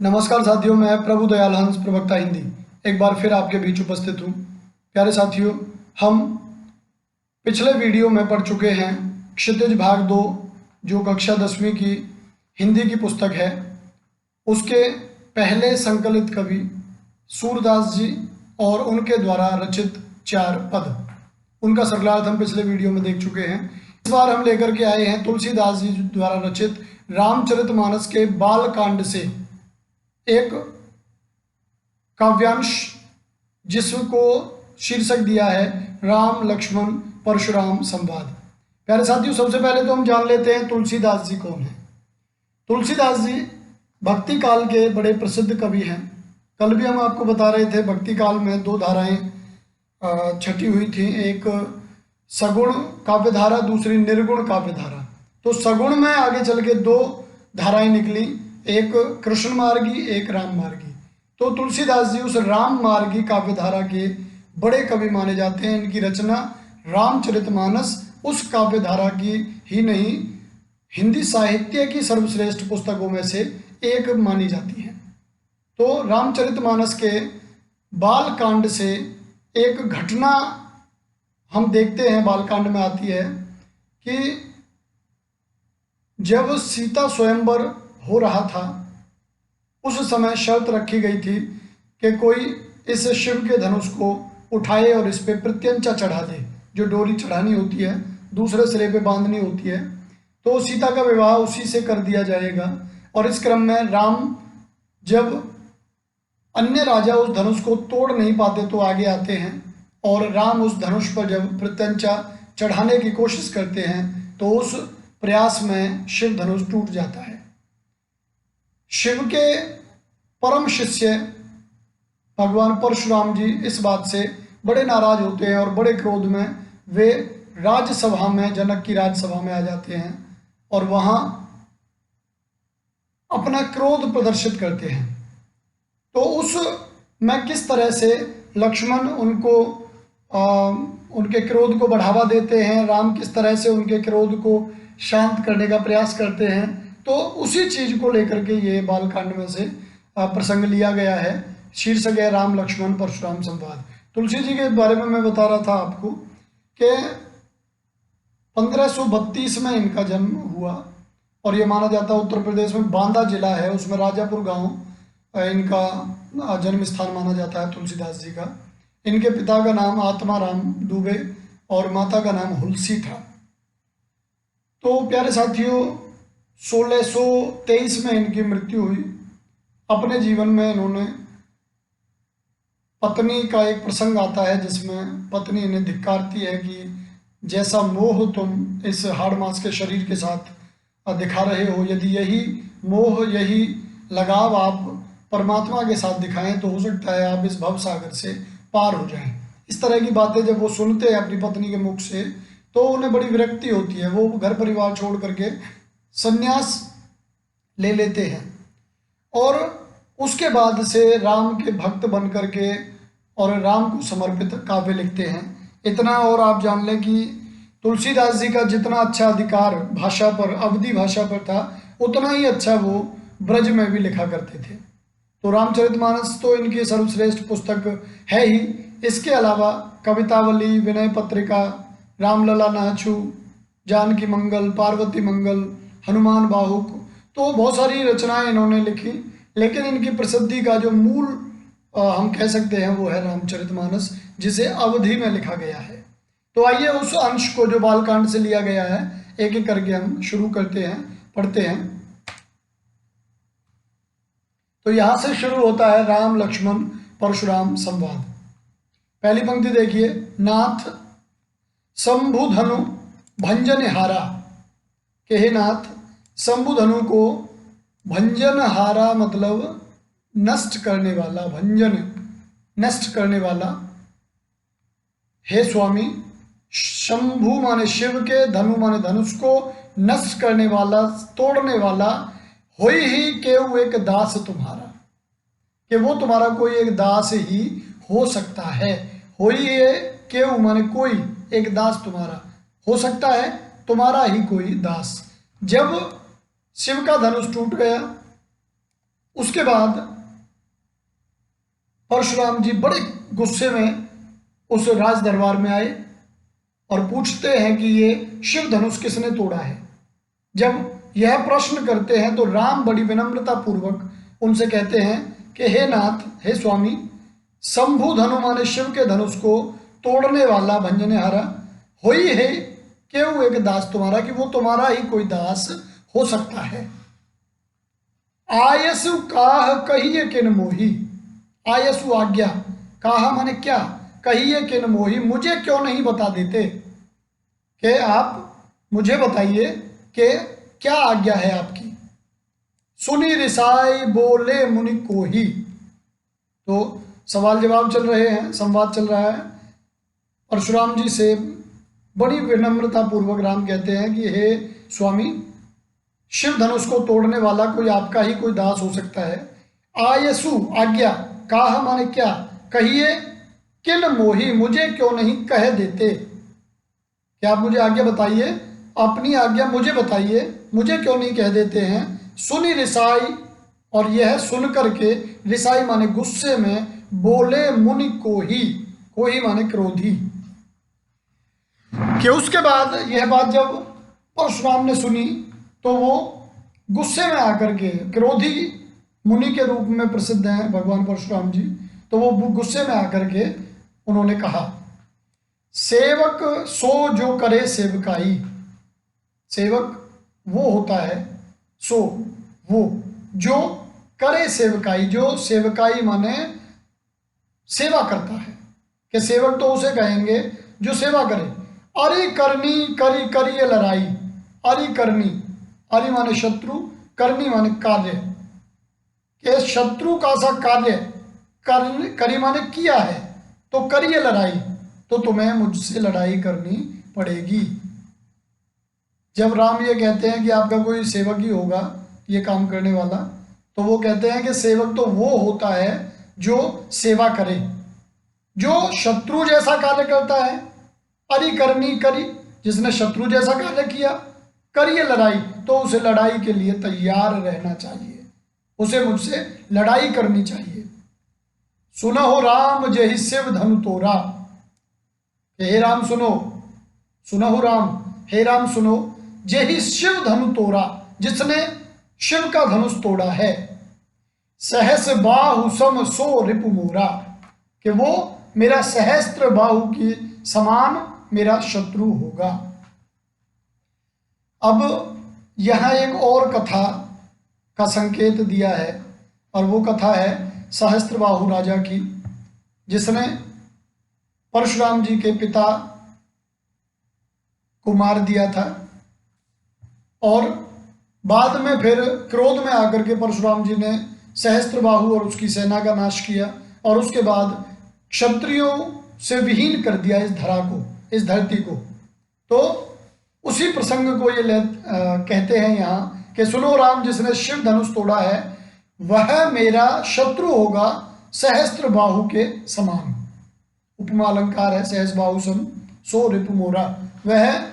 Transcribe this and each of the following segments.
नमस्कार साथियों, मैं प्रभु दयाल हंस प्रवक्ता हिंदी एक बार फिर आपके बीच उपस्थित हूँ। प्यारे साथियों, हम पिछले वीडियो में पढ़ चुके हैं क्षितिज भाग 2 जो कक्षा 10वीं की हिंदी की पुस्तक है। उसके पहले संकलित कवि सूरदास जी और उनके द्वारा रचित 4 पद, उनका सरलार्थ हम पिछले वीडियो में देख चुके हैं। इस बार हम लेकर के आए हैं तुलसीदास जी द्वारा रचित रामचरितमानस के बालकांड से एक काव्यांश जिसको शीर्षक दिया है राम लक्ष्मण परशुराम संवाद। प्यारे साथियों, सबसे पहले तो हम जान लेते हैं तुलसीदास जी कौन है। तुलसीदास जी भक्ति काल के बड़े प्रसिद्ध कवि हैं। कल भी हम आपको बता रहे थे भक्ति काल में 2 धाराएं छटी हुई थी, एक सगुण काव्यधारा, दूसरी निर्गुण काव्यधारा। तो सगुण में आगे चल के 2 धाराएं निकली, एक कृष्ण मार्गी, एक राम मार्गी। तो तुलसीदास जी उस राम मार्गी काव्यधारा के बड़े कवि माने जाते हैं। इनकी रचना रामचरितमानस उस काव्यधारा की ही नहीं, हिंदी साहित्य की सर्वश्रेष्ठ पुस्तकों में से एक मानी जाती है। तो रामचरितमानस के बालकांड से एक घटना हम देखते हैं, बालकांड में आती है कि जब सीता स्वयंवर हो रहा था उस समय शर्त रखी गई थी कि कोई इस शिव के धनुष को उठाए और इस पे प्रत्यंचा चढ़ा दे। जो डोरी चढ़ानी होती है, दूसरे सिरे पे बांधनी होती है, तो सीता का विवाह उसी से कर दिया जाएगा। और इस क्रम में राम, जब अन्य राजा उस धनुष को तोड़ नहीं पाते तो आगे आते हैं, और राम उस धनुष पर जब प्रत्यंचा चढ़ाने की कोशिश करते हैं तो उस प्रयास में शिव धनुष टूट जाता है। शिव के परम शिष्य भगवान परशुराम जी इस बात से बड़े नाराज होते हैं और बड़े क्रोध में वे राजसभा में, जनक की राजसभा में आ जाते हैं और वहां अपना क्रोध प्रदर्शित करते हैं। तो उस में किस तरह से लक्ष्मण उनके क्रोध को बढ़ावा देते हैं, राम किस तरह से उनके क्रोध को शांत करने का प्रयास करते हैं, तो उसी चीज को लेकर के ये बालकांड में से प्रसंग लिया गया है। शीर्षक है राम लक्ष्मण परशुराम संवाद। तुलसी जी के बारे में मैं बता रहा था आपको कि 1532 में इनका जन्म हुआ और ये माना जाता है उत्तर प्रदेश में बांदा जिला है, उसमें राजापुर गांव इनका जन्म स्थान माना जाता है तुलसीदास जी का। इनके पिता का नाम आत्माराम दुबे और माता का नाम हुलसी था। तो प्यारे साथियों, 1623 में इनकी मृत्यु हुई। अपने जीवन में इन्होंने पत्नी का एक प्रसंग आता है जिसमें पत्नी इन्हें धिक्कारती है कि जैसा मोह तुम इस हाड़ मास के शरीर के साथ दिखा रहे हो, यदि यही मोह, यही लगाव आप परमात्मा के साथ दिखाएं तो हो सकता है आप इस भव सागर से पार हो जाएं। इस तरह की बातें जब वो सुनते हैं अपनी पत्नी के मुख से तो उन्हें बड़ी विरक्ति होती है। वो घर परिवार छोड़ करके संन्यास ले लेते हैं और उसके बाद से राम के भक्त बन करके और राम को समर्पित काव्य लिखते हैं। इतना और आप जान लें कि तुलसीदास जी का जितना अच्छा अधिकार भाषा पर, अवधी भाषा पर था, उतना ही अच्छा वो ब्रज में भी लिखा करते थे। तो रामचरितमानस तो इनकी सर्वश्रेष्ठ पुस्तक है ही। इसके अलावा कवितावली, विनय पत्रिका, रामलला नाचू, जानकी मंगल, पार्वती मंगल, हनुमान बाहुक, तो बहुत सारी रचनाएं इन्होंने लिखी। लेकिन इनकी प्रसिद्धि का जो मूल हम कह सकते हैं वो है रामचरितमानस, जिसे अवधि में लिखा गया है। तो आइए उस अंश को जो बालकांड से लिया गया है एक एक करके हम शुरू करते हैं, पढ़ते हैं। तो यहां से शुरू होता है राम लक्ष्मण परशुराम संवाद। पहली पंक्ति देखिए, नाथ शंभुधनु भंजन हारा, के हे नाथ शंभुधनु को भंजन हारा मतलब नष्ट करने वाला, भंजन नष्ट करने वाला। हे स्वामी, शंभु माने शिव के, धनु माने धनुष को नष्ट करने वाला, तोड़ने वाला, होई ही केउ एक दास तुम्हारा, कि वो तुम्हारा कोई एक दास ही हो सकता है। होई है केउ माने कोई, एक दास तुम्हारा हो सकता है, तुम्हारा ही कोई दास। जब शिव का धनुष टूट गया उसके बाद परशुराम जी बड़े गुस्से में उस राज दरबार में आए और पूछते हैं कि ये शिव धनुष किसने तोड़ा है। जब यह प्रश्न करते हैं तो राम बड़ी विनम्रता पूर्वक उनसे कहते हैं कि हे नाथ, हे स्वामी, शंभु धनु माने शिव के धनुष को तोड़ने वाला भंजनहारा होई है क्यों एक दास तुम्हारा, कि वो तुम्हारा ही कोई दास हो सकता है। आयसु काह कहिए किन मोही, आयसु आज्ञा, काह माने क्या, कहिए किन मोही, मुझे क्यों नहीं बता देते, कि आप मुझे बताइए कि क्या आज्ञा है आपकी। सुनी रिसाई बोले मुनि को ही। तो सवाल जवाब चल रहे हैं, संवाद चल रहा है। परशुराम जी से बड़ी विनम्रता पूर्वक राम कहते हैं कि हे स्वामी, शिव धनुष को तोड़ने वाला कोई आपका ही कोई दास हो सकता है। आयसु आज्ञा, काह माने क्या, कहिए किन मोही, मुझे क्यों नहीं कह देते, कि आप मुझे आज्ञा बताइए, अपनी आज्ञा मुझे बताइए, मुझे क्यों नहीं कह देते हैं। सुनी रिसाई, और यह सुन करके, रिसाई माने गुस्से में, बोले मुनि को ही माने क्रोधी। कि उसके बाद यह बात जब परशुराम ने सुनी तो वो गुस्से में आकर के, क्रोधी मुनि के रूप में प्रसिद्ध हैं भगवान परशुराम जी, तो वो गुस्से में आकर के उन्होंने कहा, सेवक सो जो करे सेवकाई। सेवक वो होता है, सो वो, जो करे सेवकाई, जो सेवकाई माने सेवा करता है, कि सेवक तो उसे कहेंगे जो सेवा करे। अरि करनी करी करी ये लड़ाई, अरि करनी, अरि माने शत्रु, करनी माने कार्य, कि शत्रु का सा कार्य करी माने किया है, तो करिए लड़ाई, तो तुम्हें मुझसे लड़ाई करनी पड़ेगी। जब राम ये कहते हैं कि आपका कोई सेवक ही होगा ये काम करने वाला, तो वो कहते हैं कि सेवक तो वो होता है जो सेवा करे, जो शत्रु जैसा कार्य करता है। अरि करनी करी, जिसने शत्रु जैसा कार्य किया, करिए लड़ाई, तो उसे लड़ाई के लिए तैयार रहना चाहिए, उसे मुझसे लड़ाई करनी चाहिए। सुनहो राम जहि शिव धनु तोरा, हे राम सुनो, सुनहो राम, हे राम सुनो, जहि शिव धनु तोरा, जिसने शिव का धनुष तोड़ा है। सहस बाहु सम सो रिपु मोरा, कि वो मेरा सहस्त्र बाहु की समान मेरा शत्रु होगा। अब यहां एक और कथा का संकेत दिया है, और वो कथा है सहस्त्रबाहु राजा की, जिसने परशुराम जी के पिता को मार दिया था, और बाद में फिर क्रोध में आकर के परशुराम जी ने सहस्त्रबाहु और उसकी सेना का नाश किया, और उसके बाद क्षत्रियों से विहीन कर दिया इस धरा को, इस धरती को। तो उसी प्रसंग को ये कहते हैं यहाँ कि सुनो राम, जिसने शिव धनुष तोड़ा है वह मेरा शत्रु होगा सहस्त्र बाहु के समान। उपमा अलंकार है, सहस बाहु सम सो रिपु मोरा, वह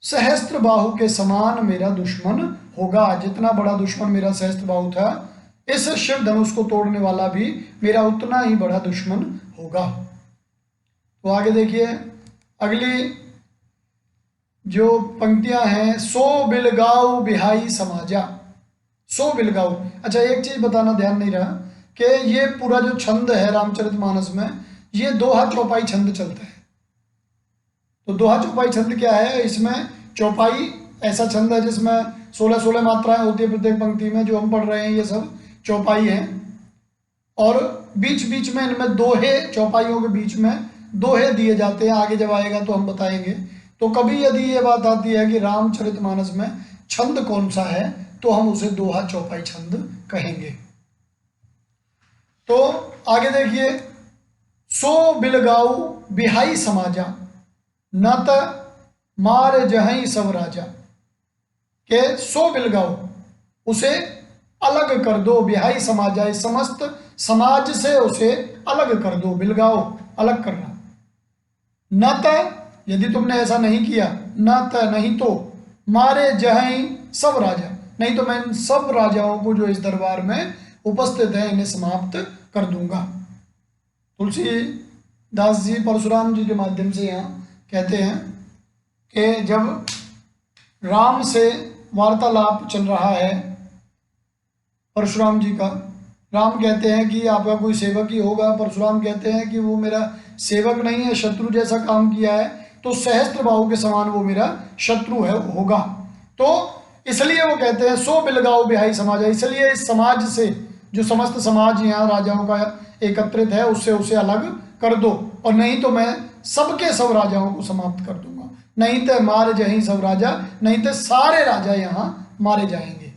सहस्त्र बाहु के समान मेरा दुश्मन होगा। जितना बड़ा दुश्मन मेरा सहस्त्र बाहु था, इस शिव धनुष को तोड़ने वाला भी मेरा उतना ही बड़ा दुश्मन होगा। तो आगे देखिए, अगली जो पंक्तियां हैं, सो बिलगाऊ बिहाई समाजा, सो बिलगाऊ। अच्छा, एक चीज बताना ध्यान नहीं रहा कि ये पूरा जो छंद है रामचरितमानस में, ये दोहा चौपाई छंद चलता है। तो दोहा चौपाई छंद क्या है? इसमें चौपाई ऐसा छंद है जिसमें 16-16 मात्राएं होती है प्रत्येक पंक्ति में। जो हम पढ़ रहे हैं ये सब चौपाई है, और बीच बीच में इनमें दोहे, चौपाइयों के बीच में दोहे दिए जाते हैं। आगे जब आएगा तो हम बताएंगे। तो कभी यदि ये बात आती है कि रामचरितमानस में छंद कौन सा है, तो हम उसे दोहा चौपाई छंद कहेंगे। तो आगे देखिए, सो बिलगाऊ बिहाई समाजा, न त मार जहई सब राजा, के सो बिलगाऊ, उसे अलग कर दो, बिहाई समाजा, इस समस्त समाज से उसे अलग कर दो। बिलगाओ, अलग करना। न त, यदि तुमने ऐसा नहीं किया, न त नहीं तो, मारे जहई सब राजा, नहीं तो मैं इन सब राजाओं को जो इस दरबार में उपस्थित हैं इन्हें समाप्त कर दूंगा। तुलसीदास जी परशुराम जी के माध्यम से यहाँ कहते हैं कि जब राम से वार्तालाप चल रहा है परशुराम जी का, राम कहते हैं कि आपका कोई सेवक ही होगा, परशुराम कहते हैं कि वो मेरा सेवक नहीं है, शत्रु जैसा काम किया है, तो सहस्त्र बाहु के समान वो मेरा शत्रु है होगा। तो इसलिए वो कहते हैं सो बिलगाओ बिहाई समाज है, इसलिए इस समाज से जो समस्त समाज यहाँ राजाओं का एकत्रित है उससे उसे अलग कर दो, और नहीं तो मैं सबके सब राजाओं को समाप्त कर दूंगा। नहीं तो मार जहीं सब राजा, नहीं तो सारे राजा यहाँ मारे जाएंगे।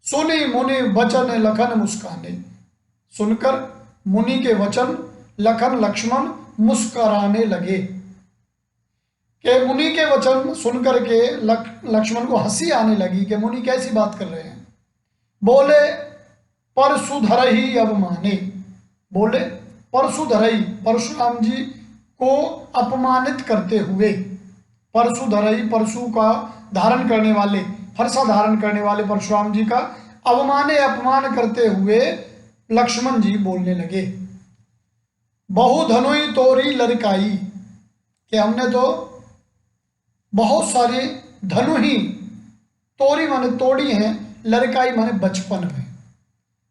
सुनी मुनि वचन लखन मुस्काने, सुनकर मुनि के वचन लखन लक्ष्मण मुस्कुराने लगे। कि मुनि के वचन सुनकर के लक्ष्मण को हंसी आने लगी कि मुनि कैसी बात कर रहे हैं। बोले परशुधर ही अब माने, बोले परशुधर ही, परशुराम जी को अपमानित करते हुए, परशुधर ही परशु का धारण करने वाले, फरसा धारण करने वाले परशुराम जी का अपमान करते हुए लक्ष्मण जी बोलने लगे। बहु धनुई तोरी लड़काई, कि हमने तो बहुत सारे धनु ही, तोरी माने तोड़ी हैं, लड़काई माने बचपन में,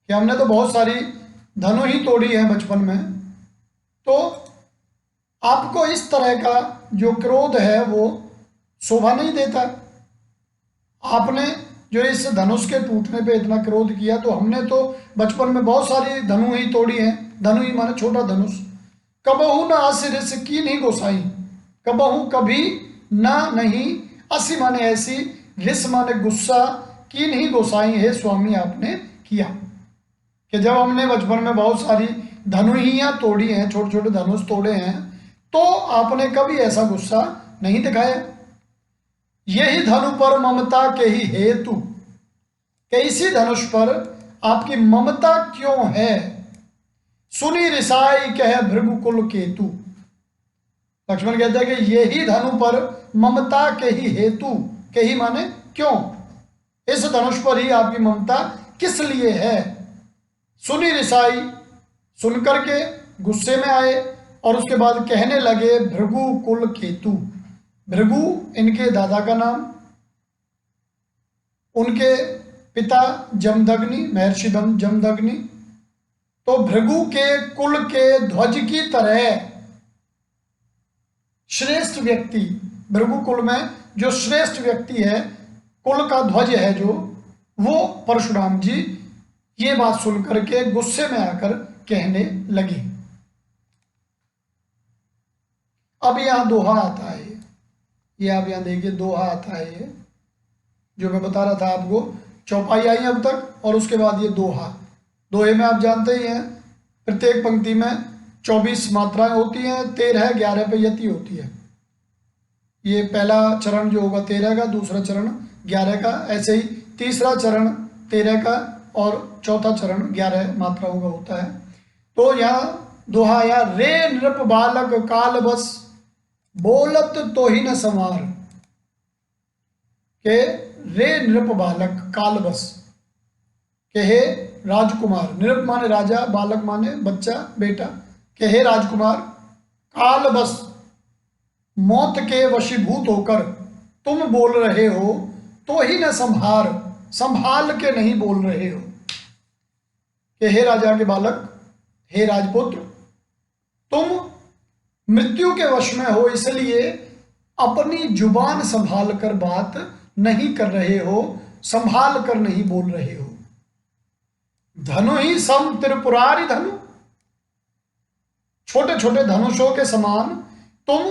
कि हमने तो बहुत सारी धनु ही तोड़ी है बचपन में। तो आपको इस तरह का जो क्रोध है वो शोभा नहीं देता। आपने जो इस धनुष के टूटने पे इतना क्रोध किया, तो हमने तो बचपन में बहुत सारी धनु ही तोड़ी है। धनु ही माने छोटा धनुष। कबहू न आसी रिस की नहीं गोसाई, कबहू कभी ना नहीं, असी माने ऐसी, रिस माने गुस्सा, की नहीं गोसाई है स्वामी आपने किया। कि जब हमने बचपन में बहुत सारी धनुहियाँ तोड़ी हैं, छोटे छोटे धनुष तोड़े हैं, तो आपने कभी ऐसा गुस्सा नहीं दिखाया। यही धनु पर ममता के ही हेतु, कि इसी धनुष पर आपकी ममता क्यों है। सुनी रिसाई कह भृगुकुल केतु, लक्ष्मण कहते हैं कि यही धनु पर ममता के ही हेतु, के ही माने क्यों, इस धनुष पर ही आपकी ममता किस लिए है। सुनी रिसाई, सुनकर के गुस्से में आए, और उसके बाद कहने लगे भृगुकुल केतु। भृगु इनके दादा का नाम, उनके पिता जमदग्नि, महर्षि जमदग्नि, तो भृगु के कुल के ध्वज की तरह श्रेष्ठ व्यक्ति, भृगु कुल में जो श्रेष्ठ व्यक्ति है, कुल का ध्वज है जो, वो परशुराम जी ये बात सुनकर के गुस्से में आकर कहने लगे। अब यहां दोहा आता है, ये आप यहाँ देखिए दोहा आता है, ये जो मैं बता रहा था आपको, चौपाई आई अब तक, और उसके बाद ये दोहा। दोहे में आप जानते ही हैं प्रत्येक पंक्ति में 24 मात्राएं होती हैं, 13 11 पे यति होती है। ये पहला चरण जो होगा 13 का, दूसरा चरण 11 का, ऐसे ही तीसरा चरण 13 का और चौथा चरण 11 मात्राओं का होता है। तो यहाँ दोहा, या रे नृप बालक काल बस बोलत तो ही न संवार, के रे नृप बालक काल बस, के हे राजकुमार, नृप माने राजा, बालक माने बच्चा बेटा, के हे राजकुमार, काल बस मौत के वशीभूत होकर तुम बोल रहे हो, तो ही न संभार, संभाल के नहीं बोल रहे हो। कि हे राजा के बालक, हे राजपुत्र, तुम मृत्यु के वश में हो, इसलिए अपनी जुबान संभाल कर बात नहीं कर रहे हो, संभाल कर नहीं बोल रहे हो। धनु ही सम त्रिपुरारी धनु, छोटे छोटे धनुषों के समान तुम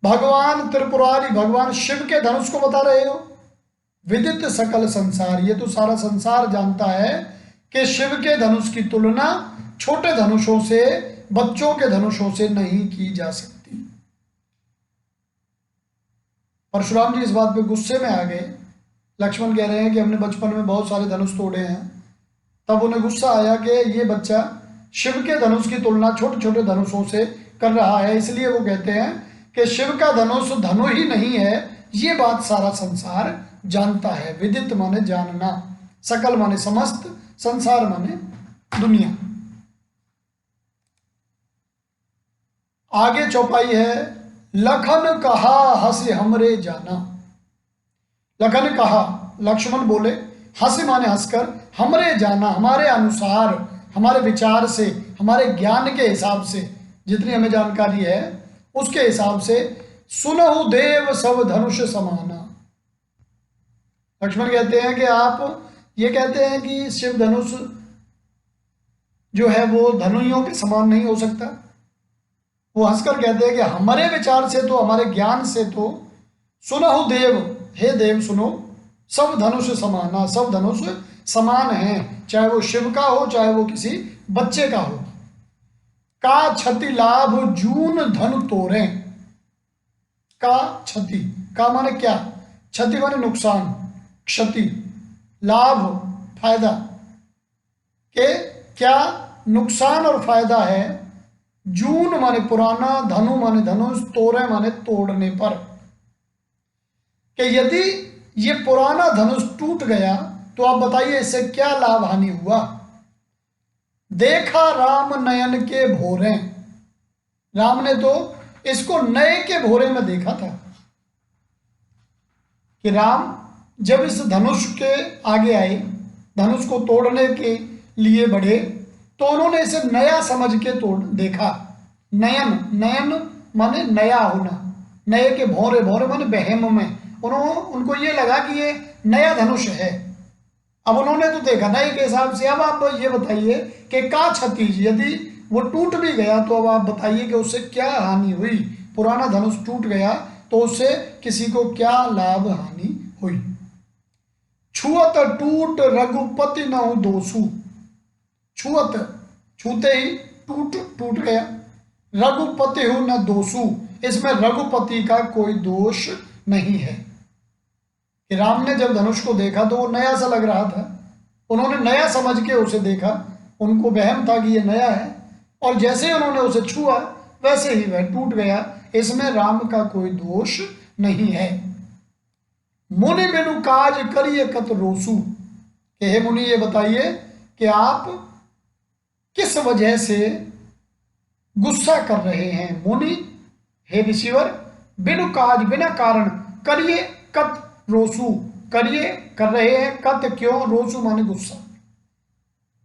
भगवान त्रिपुरारी, भगवान शिव के धनुष को बता रहे हो। विदित सकल संसार, ये तो सारा संसार जानता है कि शिव के धनुष की तुलना छोटे धनुषों से, बच्चों के धनुषों से नहीं की जा सकती। परशुराम जी इस बात पे गुस्से में आ गए। लक्ष्मण कह रहे हैं कि हमने बचपन में बहुत सारे धनुष तोड़े हैं। तब उन्हें गुस्सा आया कि ये बच्चा शिव के धनुष की तुलना छोटे छोटे धनुषों से कर रहा है, इसलिए वो कहते हैं कि शिव का धनुष धनु ही नहीं है। ये बात सारा संसार जानता है। विदित माने जानना, सकल माने समस्त, संसार माने दुनिया। आगे चौपाई है, लखन कहा हंसे हमरे जाना। लखन कहा, लक्ष्मण बोले, हंसे माने हंसकर, हमरे जाना हमारे अनुसार, हमारे विचार से, हमारे ज्ञान के हिसाब से, जितनी हमें जानकारी है उसके हिसाब से, सुनहु देव सब धनुष समाना। लक्ष्मण कहते हैं कि आप ये कहते हैं कि शिव धनुष जो है वो धनुइयों के समान नहीं हो सकता। वो हंसकर कहते हैं कि हमारे विचार से तो, हमारे ज्ञान से तो, सुनहु देव, हे देव सुनो, सब धनुष समाना, सब धनुष समान हैं, चाहे वो शिव का हो चाहे वो किसी बच्चे का हो। का क्षति लाभ जून धन तोरे। का क्षति, का माने क्या, क्षति माने नुकसान, क्षति, लाभ फायदा, के क्या नुकसान और फायदा है। जून माने पुराना, धनु माने धनुष, तोरे माने तोड़ने पर, कि यदि ये पुराना धनुष टूट गया तो आप बताइए इससे क्या लाभ हानि हुआ। देखा राम नयन के भोरे, राम ने तो इसको नए के भोरे में देखा था कि राम जब इस धनुष के आगे आए, धनुष को तोड़ने के लिए बढ़े, तो उन्होंने इसे नया समझ के तोड़ देखा। नयन, नयन माने नया होना, नए के भौरे, भौरे माने बहम में, उनको ये लगा कि ये नया धनुष है। अब उन्होंने तो देखा नए के हिसाब से। अब आप ये बताइए कि का क्षति, यदि वो टूट भी गया तो अब आप बताइए कि उससे क्या हानि हुई। पुराना धनुष टूट गया तो उससे किसी को क्या लाभ हानि हुई। छुअत टूट रघुपति न दोषु। छुअत, छूते ही टूट गया, रघुपति हूं न दोषु, इसमें रघुपति का कोई दोष नहीं है। कि राम ने जब धनुष को देखा तो वो नया सा लग रहा था, उन्होंने नया समझ के उसे देखा, उनको वहम था कि ये नया है, और जैसे ही उन्होंने उसे छुआ वैसे ही वह टूट गया, इसमें राम का कोई दोष नहीं है। मुनि बिनु काज करिए कत रोसु। कि हे मुनि ये बताइए कि आप किस वजह से गुस्सा कर रहे हैं। मुनि, हे ऋषिवर, बिनु काज, बिना कारण, करिए कत रोसु, करिए कर रहे हैं, कत क्यों, रोसु माने गुस्सा,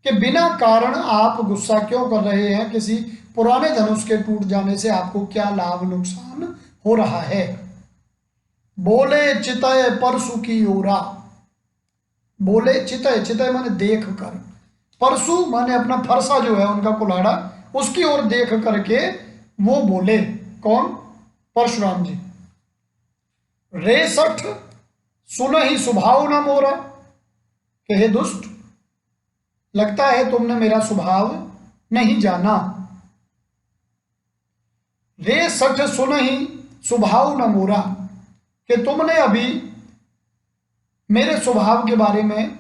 कि बिना कारण आप गुस्सा क्यों कर रहे हैं, किसी पुराने धनुष के टूट जाने से आपको क्या लाभ नुकसान हो रहा है। बोले चितय परसु की ओरा। बोले चितय, चितय माने देख कर, परसु माने अपना फरसा जो है उनका कुल्हाड़ा, उसकी ओर देख करके वो बोले, कौन, परशुराम जी। रेसठ सुन ही स्वभाव न मोरा। कि हे दुष्ट, लगता है तुमने मेरा स्वभाव नहीं जाना। रेसठ सुन ही स्वभाव न मोरा, कि तुमने अभी मेरे स्वभाव के बारे में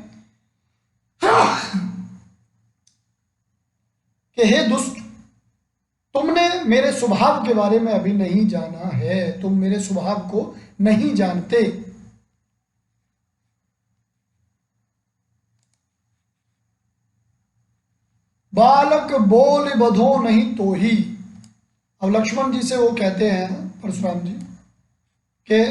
कि हे दुष्ट, तुमने मेरे स्वभाव के बारे में अभी नहीं जाना है, तुम मेरे स्वभाव को नहीं जानते। बालक बोल बधो नहीं तो ही। अब लक्ष्मण जी से वो कहते हैं परशुराम जी कि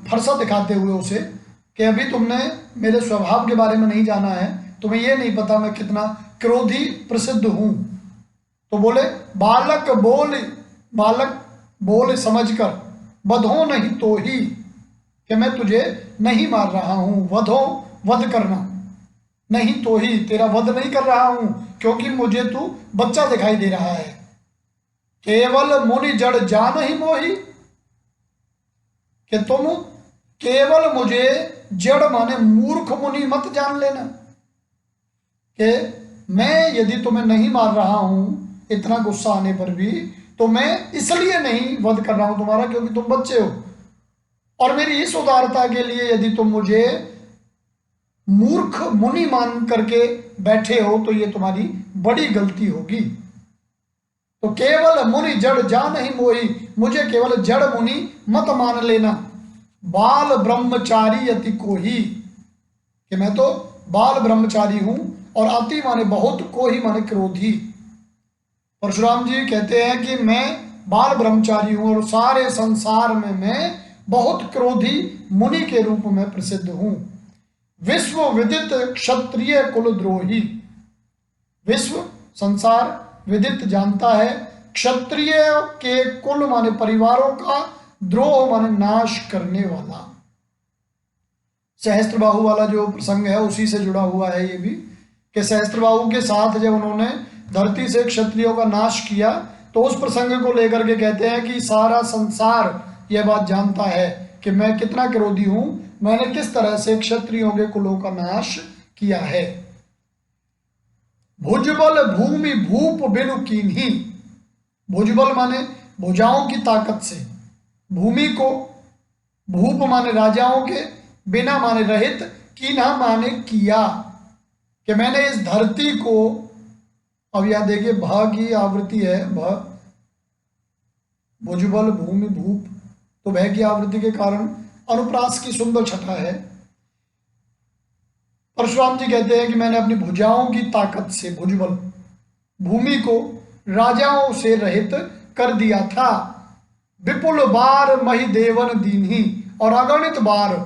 फरसा दिखाते हुए उसे, कि अभी तुमने मेरे स्वभाव के बारे में नहीं जाना है, तुम्हें ये नहीं पता मैं कितना क्रोधी प्रसिद्ध हूं। तो बोले बालक बोल समझकर, बधो नहीं तो ही, कि मैं तुझे नहीं मार रहा हूं, वधो वध करना, नहीं तो ही तेरा वध नहीं कर रहा हूं, क्योंकि मुझे तू बच्चा दिखाई दे रहा है। केवल मुनि जड़ जान ही मोही, कि तुम केवल मुझे जड़ माने मूर्ख मुनि मत जान लेना, कि मैं यदि तुम्हें नहीं मार रहा हूं इतना गुस्सा आने पर भी, तो मैं इसलिए नहीं वध कर रहा हूं तुम्हारा क्योंकि तुम बच्चे हो, और मेरी इस उदारता के लिए यदि तुम मुझे मूर्ख मुनि मान करके बैठे हो तो ये तुम्हारी बड़ी गलती होगी। तो केवल मुनि जड़ जान ही मोही, मुझे केवल जड़ मुनि मत मान लेना। बाल ब्रह्मचारी यति को ही, कि मैं तो बाल ब्रह्मचारी हूं, और अति माने बहुत, को ही माने क्रोधी। परशुराम जी कहते हैं कि मैं बाल ब्रह्मचारी हूं और सारे संसार में मैं बहुत क्रोधी मुनि के रूप में प्रसिद्ध हूं। विश्व विदित क्षत्रिय कुलद्रोही, विश्व संसार विदित जानता है, क्षत्रिय के कुल माने परिवारों का, द्रोह माने नाश करने वाला। सहस्त्रबाहु वाला जो प्रसंग है उसी से जुड़ा हुआ है ये भी, कि सहस्त्रबाहु के साथ जब उन्होंने धरती से क्षत्रियों का नाश किया तो उस प्रसंग को लेकर के कहते हैं कि सारा संसार यह बात जानता है कि मैं कितना क्रोधी हूं, मैंने किस तरह से क्षत्रियों के कुलों का नाश किया है। भुजबल भूमि भूप बिनु कीन्ही, भुजबल माने भुजाओं की ताकत से, भूमि को, भूप माने राजाओं के, बिना माने रहित, कीन्हा माने किया, कि मैंने इस धरती को, अब यहां देखिए भ की आवृत्ति है, भ, भुजबल भूमि भूप, तो भय की आवृत्ति के कारण अनुप्रास की सुंदर छटा है। परशुराम जी कहते हैं कि मैंने अपनी भुजाओं की ताकत से, भुजबल, भूमि को राजाओं से रहित कर दिया था। विपुल बार मही देवन दीन्ही, और अगणित बार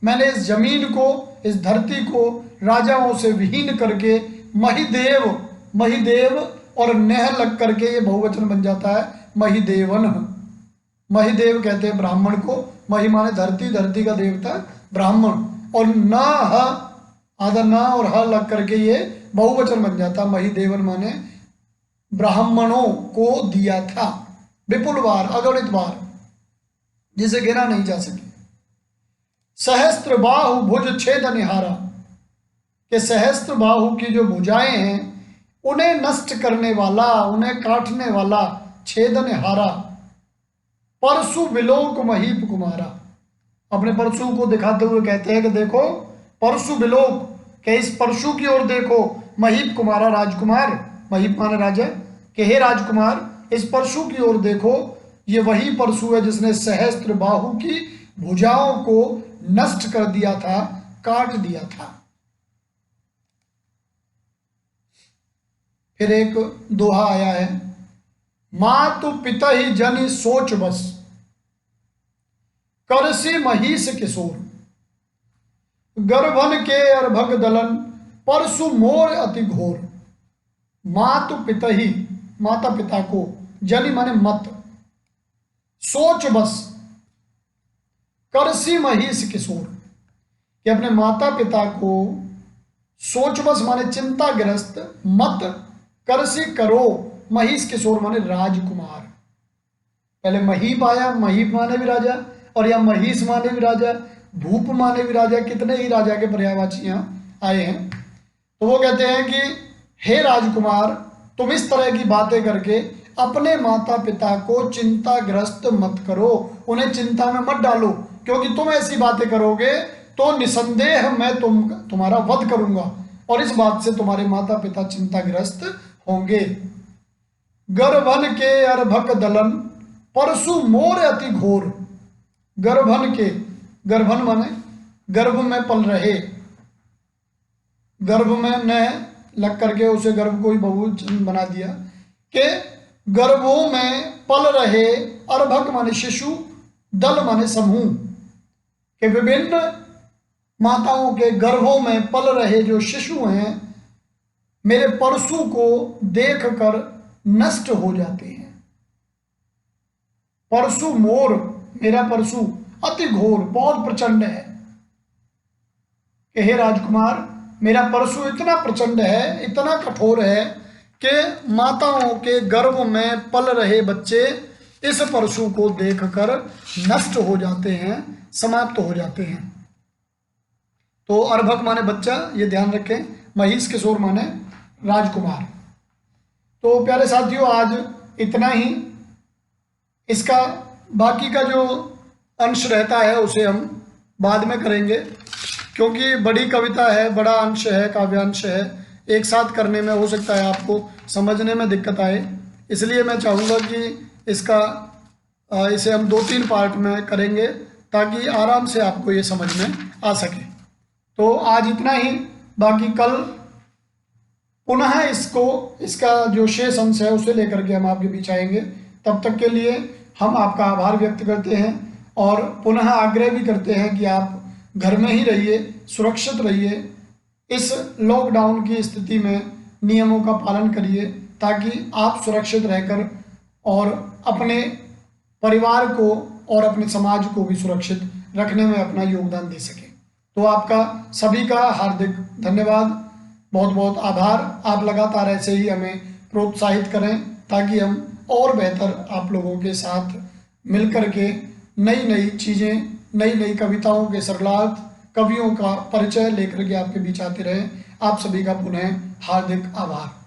मैंने इस जमीन को, इस धरती को राजाओं से विहीन करके, महिदेव, महिदेव और नेह लग करके ये बहुवचन बन जाता है महिदेवन। महिदेव कहते हैं ब्राह्मण को, मही माने धरती, धरती का देवता ब्राह्मण, और न ह, आधा न और ह लग करके ये बहुवचन बन जाता, महिदेवन माने ब्राह्मणों को दिया था। विपुल बार, अगणित बार, जिसे गिना नहीं जा सके। सहस्त्र बाहु भुज छेद निहारा, के सहस्त्र बाहु की जो भुजाएं हैं उन्हें नष्ट करने वाला, उन्हें काटने वाला, छेदन हारा। परशु विलोक महीप कुमारा, अपने परशु को दिखाते हुए कहते हैं कि देखो परशु विलोक, के इस परशु की ओर देखो, महीप कुमारा राजकुमार, महीप माने राजा, के हे राजकुमार इस परशु की ओर देखो, ये वही परशु है जिसने सहस्त्र बाहु की भुजाओं को नष्ट कर दिया था, काट दिया था। फिर एक दोहा आया है, मातु पिता ही जनि सोच बस, करसी महिष किशोर, गर्भन के अर्भक दलन, परशु मोर अति घोर। मातु पिता ही, माता पिता को, जनि माने मत, सोच बस, करसी महिष किशोर, कि अपने माता पिता को सोच बस माने चिंताग्रस्त, मत, करसी करो, महिष किशोर माने राजकुमार। पहले महीप आया, महीप माने भी राजा, और या महिष माने भी राजा, भूप माने भी राजा, कितने ही राजा के पर्यायवाची यहाँ आए हैं। तो वो कहते हैं कि हे राजकुमार तुम इस तरह की बातें करके अपने माता पिता को चिंताग्रस्त मत करो, उन्हें चिंता में मत डालो, क्योंकि तुम ऐसी बातें करोगे तो निसंदेह मैं तुम्हारा वध करूंगा, और इस बात से तुम्हारे माता पिता चिंताग्रस्त होंगे। गर्भन के अर्भक दलन, परशु मोर अति घोर। गर्भन के, गर्भन माने गर्भ में पल रहे, गर्भ में न लग करके उसे गर्भ को ही बहुवचन बना दिया, कि गर्भों में पल रहे, अर्भक माने शिशु, दल माने समूह, के विभिन्न माताओं के गर्भों में पल रहे जो शिशु हैं मेरे परशु को देखकर नष्ट हो जाते हैं। परशु मोर, मेरा परशु अति घोर, बहुत प्रचंड है, कि हे राजकुमार मेरा परशु इतना प्रचंड है, इतना कठोर है कि माताओं के गर्भ में पल रहे बच्चे इस परशु को देखकर नष्ट हो जाते हैं, समाप्त हो जाते हैं। तो अर्भक माने बच्चा, ये ध्यान रखें, महिष किशोर माने राजकुमार। तो प्यारे साथियों आज इतना ही, इसका बाकी का जो अंश रहता है उसे हम बाद में करेंगे, क्योंकि बड़ी कविता है, बड़ा अंश है, काव्यांश है, एक साथ करने में हो सकता है आपको समझने में दिक्कत आए, इसलिए मैं चाहूँगा कि इसे हम 2-3 पार्ट में करेंगे ताकि आराम से आपको ये समझ में आ सके। तो आज इतना ही, बाकी कल पुनः इसका जो शेष अंश है उसे लेकर के हम आपके बीच आएंगे। तब तक के लिए हम आपका आभार व्यक्त करते हैं और पुनः आग्रह भी करते हैं कि आप घर में ही रहिए, सुरक्षित रहिए, इस लॉकडाउन की स्थिति में नियमों का पालन करिए ताकि आप सुरक्षित रहकर और अपने परिवार को और अपने समाज को भी सुरक्षित रखने में अपना योगदान दे सकें। तो आपका सभी का हार्दिक धन्यवाद, बहुत बहुत आभार। आप लगातार ऐसे ही हमें प्रोत्साहित करें ताकि हम और बेहतर आप लोगों के साथ मिलकर के नई नई चीज़ें, नई नई कविताओं के सरलार्थ, कवियों का परिचय लेकर के आपके बीच आते रहें। आप सभी का पुनः हार्दिक आभार।